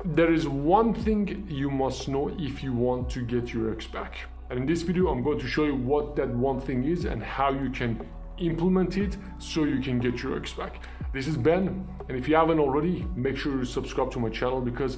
There is one thing you must know if you want to get your ex back. And in this video, I'm going to show you what that one thing is and how you can implement it so you can get your ex back. This is Ben, and if you haven't already, make sure you subscribe to my channel because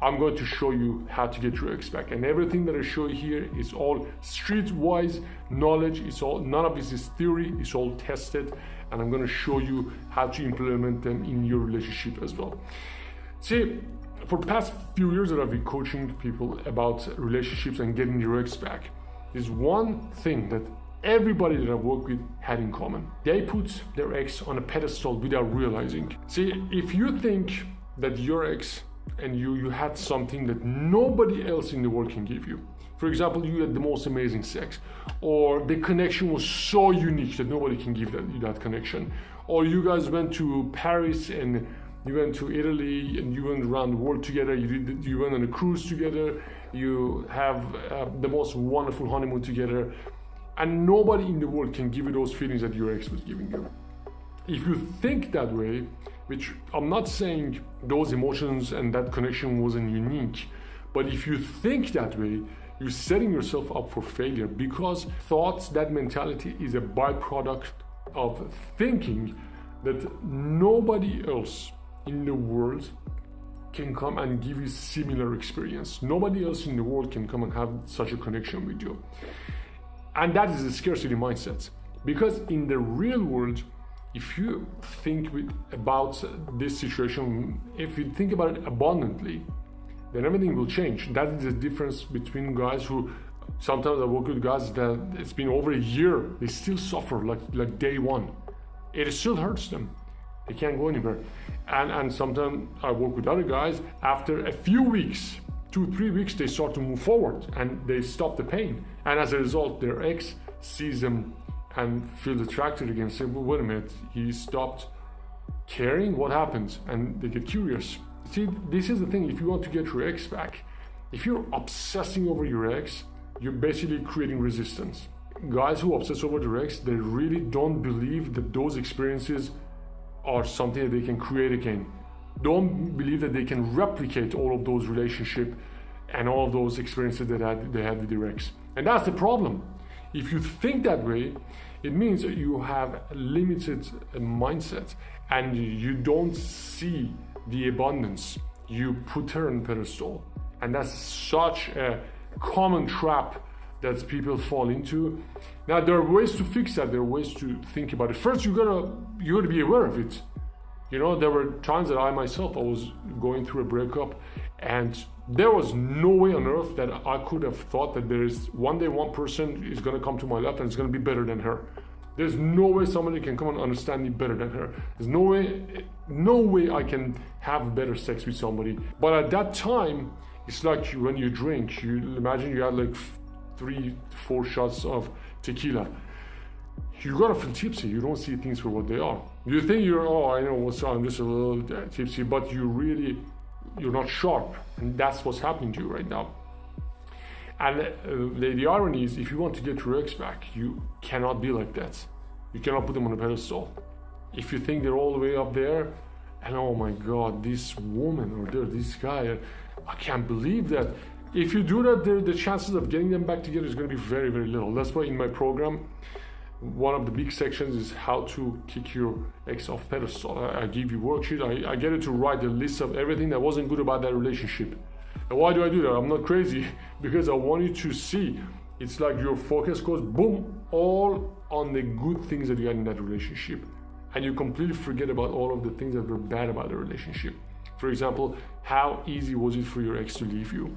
I'm going to show you how to get your ex back. And everything that I show you here is all streetwise knowledge. None of this is theory, it's all tested, and I'm going to show you how to implement them in your relationship as well. See, for the past few years that I've been coaching people about relationships and getting your ex back, there's one thing that everybody that I've worked with had in common. They put their ex on a pedestal without realizing. See, if you think that your ex and you had something that nobody else in the world can give you, for example, you had the most amazing sex, or the connection was so unique that nobody can give you that connection, or you guys went to Paris and you went to Italy and you went around the world together, you went on a cruise together, you have the most wonderful honeymoon together, and nobody in the world can give you those feelings that your ex was giving you. If you think that way, which I'm not saying those emotions and that connection wasn't unique, but if you think that way, you're setting yourself up for failure, because thoughts, that mentality is a byproduct of thinking that nobody else in the world can come and give you similar experience. Nobody else in the world can come and have such a connection with you. And that is a scarcity mindset. Because in the real world, if you think about this situation, if you think about it abundantly, then everything will change. That is the difference between guys who, sometimes I work with guys that it's been over a year, they still suffer like day one. It still hurts them. They can't go anywhere. And sometimes I work with other guys, after a few weeks, 2-3 weeks, they start to move forward and they stop the pain. And as a result, their ex sees them and feels attracted again, say, well, wait a minute, he stopped caring, what happened? And they get curious. See, this is the thing, if you want to get your ex back, if you're obsessing over your ex, you're basically creating resistance. Guys who obsess over their ex, they really don't believe that those experiences are something that they can create again. Don't believe that they can replicate all of those relationships and all of those experiences that they had with their ex. And that's the problem. If you think that way, it means that you have a limited mindset and you don't see the abundance. You put her on a pedestal. And that's such a common trap that people fall into. Now, there are ways to fix that. There are ways to think about it. First, you gotta be aware of it. You know, there were times that I was going through a breakup, and there was no way on earth that I could have thought that there is one day one person is gonna come to my life and it's gonna be better than her. There's no way somebody can come and understand me better than her. There's no way I can have better sex with somebody. But at that time, it's like when you drink, you imagine you had like 3-4 shots of tequila. You're gonna feel tipsy. You don't see things for what they are. You think I know what's wrong, I'm just a little tipsy, but you're not sharp. And that's what's happening to you right now. And the irony is, if you want to get your ex back, you cannot be like that. You cannot put them on a pedestal. If you think they're all the way up there, and oh my God, this woman or this guy, I can't believe that. If you do that, the chances of getting them back together is going to be very, very little. That's why in my program, one of the big sections is how to kick your ex off pedestal. I give you worksheet. I get you to write a list of everything that wasn't good about that relationship. And why do I do that? I'm not crazy, because I want you to see. It's like your focus goes boom, all on the good things that you had in that relationship. And you completely forget about all of the things that were bad about the relationship. For example, how easy was it for your ex to leave you?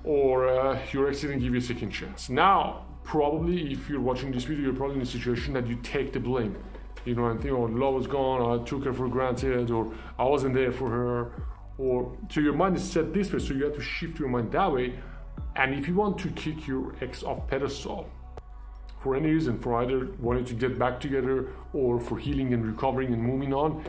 Or your ex didn't give you a second chance. Now, probably if you're watching this video, you're probably in a situation that you take the blame. You know, and think, oh, love was gone, I took her for granted, or I wasn't there for her. Or so your mind is set this way, so you have to shift your mind that way. And if you want to kick your ex off pedestal, for any reason, for either wanting to get back together or for healing and recovering and moving on,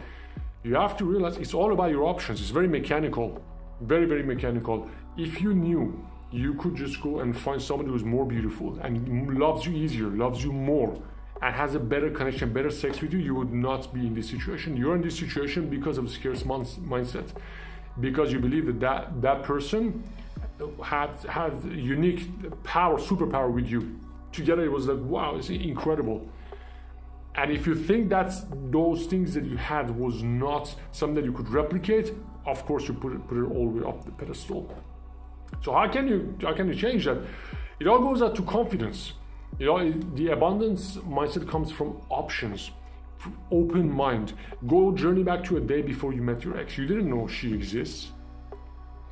you have to realize it's all about your options. It's very mechanical, very, very mechanical. If you knew you could just go and find somebody who's more beautiful and loves you easier, loves you more, and has a better connection, better sex with you, you would not be in this situation. You're in this situation because of scarce mindset. because you believe that person had unique power, superpower with you. Together it was like, wow, it's incredible. And if you think that those things that you had was not something that you could replicate, of course you put it all the way up the pedestal. So how can you change that? It all goes out to confidence. The abundance mindset comes from options, open mind. Go journey back to a day before you met your ex. You didn't know she exists.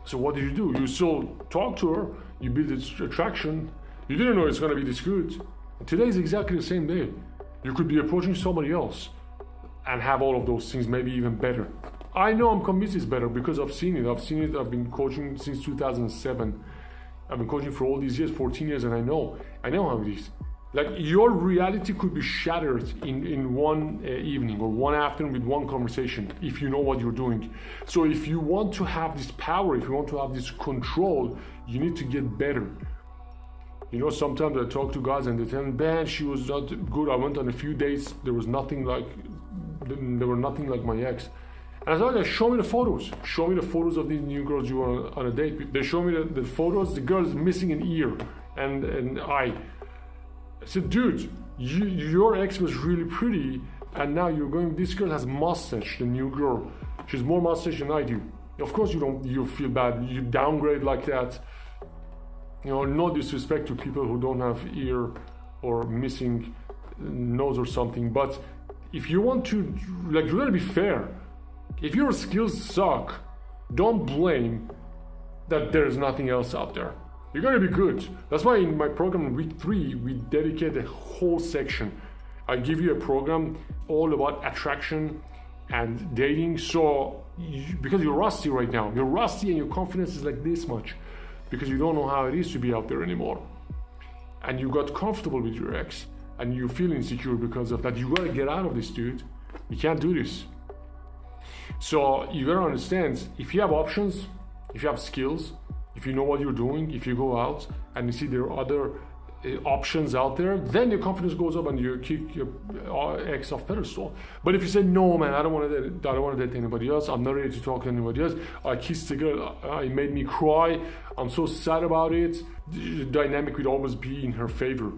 So what did you do? You still talk to her, you build this attraction. You didn't know it's going to be this good. Today is exactly the same day. You could be approaching somebody else and have all of those things, maybe even better. I know, I'm convinced it's better because I've seen it. I've been coaching since 2007. I've been coaching for all these years, 14 years, and I know how it is. Like, your reality could be shattered in one evening or one afternoon with one conversation if you know what you're doing. So if you want to have this power, if you want to have this control, you need to get better. Sometimes I talk to guys and they tell me, man, she was not good. I went on a few dates. There were nothing like my ex. And I was like, show me the photos. Show me the photos of these new girls you were on a date with. They show me the photos. The girl is missing an ear and an eye. I said, dude, your ex was really pretty, and now you're going. This girl has mustache. The new girl, she's more mustache than I do. Of course, you feel bad. You downgrade like that. No disrespect to people who don't have ear or missing nose or something, but if you want to, you gotta be fair. If your skills suck, don't blame that there's nothing else out there. You gotta be good. That's why in my program, week 3, we dedicate a whole section. I give you a program all about attraction and dating. So, because you're rusty right now, you're rusty and your confidence is like this much. Because you don't know how it is to be out there anymore. And you got comfortable with your ex and you feel insecure because of that. You gotta get out of this, dude. You can't do this. So you gotta understand, if you have options, if you have skills, if you know what you're doing, if you go out and you see there are other options out there, then your confidence goes up and you kick your ex off pedestal. But if you say, no man, I don't want to date anybody else, I'm not ready to talk to anybody else, I kissed the girl, it made me cry, I'm so sad about it, the dynamic would always be in her favor.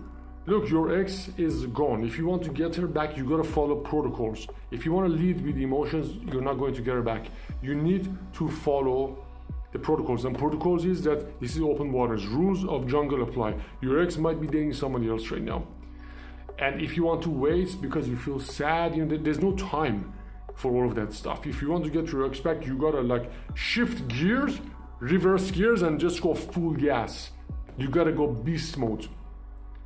Look, your ex is gone. If you want to get her back, you gotta follow protocols. If you want to lead with emotions, you're not going to get her back. You need to follow the protocols. And protocols is that this is open waters. Rules of jungle apply. Your ex might be dating somebody else right now. And if you want to wait because you feel sad, there's no time for all of that stuff. If you want to get your ex back, you gotta shift gears, reverse gears, and just go full gas. You gotta go beast mode.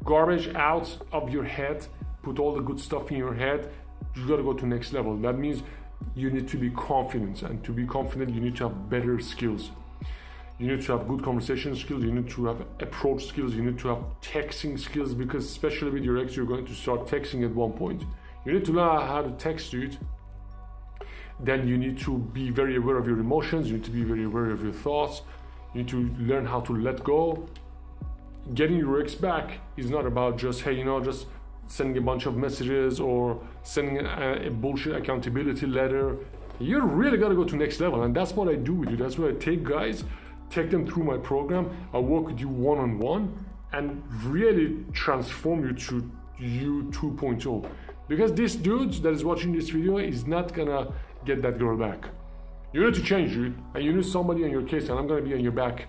Garbage out of your head, put all the good stuff in your head. You gotta go to next level. That means you need to be confident, and to be confident you need to have better skills. You need to have good conversation skills, you need to have approach skills, you need to have texting skills, because especially with your ex you're going to start texting at one point. You need to learn how to text, dude. Then you need to be very aware of your emotions, you need to be very aware of your thoughts, you need to learn how to let go. Getting your ex back is not about just, hey, just sending a bunch of messages or sending a bullshit accountability letter. You really got to go to next level, and that's what I do with you. That's why I take guys, take them through my program. I work with you one-on-one and really transform you to you 2.0. Because this dude that is watching this video is not gonna get that girl back. You need to change, dude, and you need somebody on your case, and I'm gonna be on your back.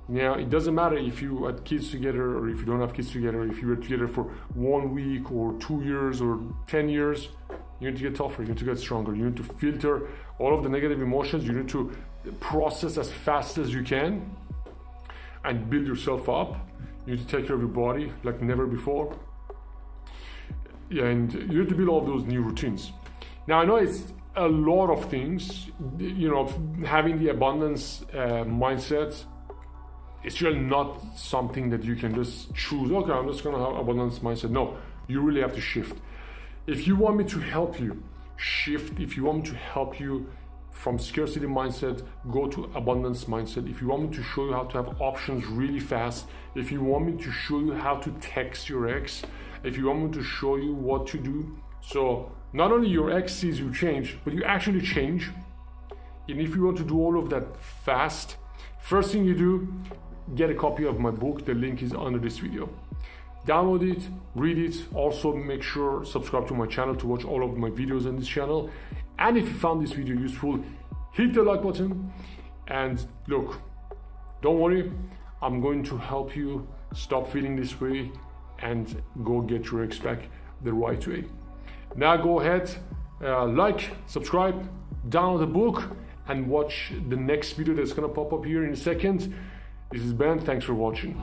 Now, it doesn't matter if you had kids together or if you don't have kids together, if you were together for 1 week or 2 years or 10 years, you need to get tougher, you need to get stronger, you need to filter all of the negative emotions, you need to process as fast as you can and build yourself up. You need to take care of your body like never before. Yeah, and you need to build all those new routines. Now, I know it's a lot of things, having the abundance mindset. It's really not something that you can just choose, okay, I'm just gonna have abundance mindset. No, you really have to shift. If you want me to help you shift, if you want me to help you from scarcity mindset, go to abundance mindset. If you want me to show you how to have options really fast, if you want me to show you how to text your ex, if you want me to show you what to do, so not only your ex sees you change, but you actually change. And if you want to do all of that fast, first thing you do, get a copy of my book. The link is under this video. Download it, read it. Also make sure subscribe to my channel to watch all of my videos on this channel. And if you found this video useful, hit the like button. And look, don't worry, I'm going to help you stop feeling this way and go get your ex back the right way. Now go ahead, like, subscribe, download the book, and watch the next video that's gonna pop up here in a second. This is Ben, thanks for watching.